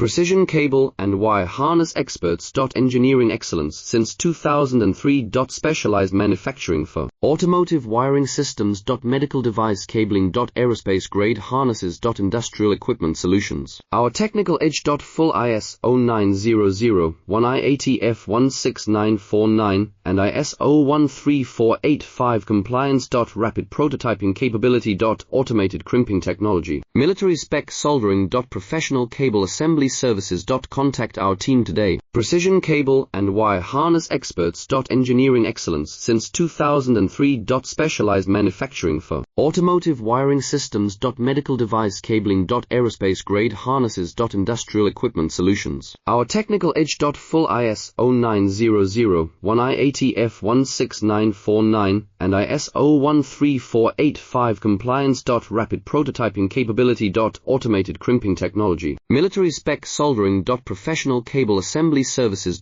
Precision cable and wire harness experts. Engineering excellence since 2003. Specialized manufacturing for automotive wiring systems. Medical device cabling. Aerospace grade harnesses. Industrial equipment solutions. Our technical edge. Full ISO 9001 16949 and ISO 13485 compliance. Rapid prototyping capability. Automated crimping technology. Military spec soldering. Professional cable assembly services. Contact our team today. Precision cable and wire harness experts. Engineering excellence since 2003. Specialized manufacturing for automotive wiring systems. Medical device cabling. Aerospace grade harnesses. Industrial equipment solutions. Our technical edge. Full ISO 9001 16949 and ISO 13485 compliance. Rapid prototyping capability. Automated crimping technology. Military spec soldering. Professional cable assembly services.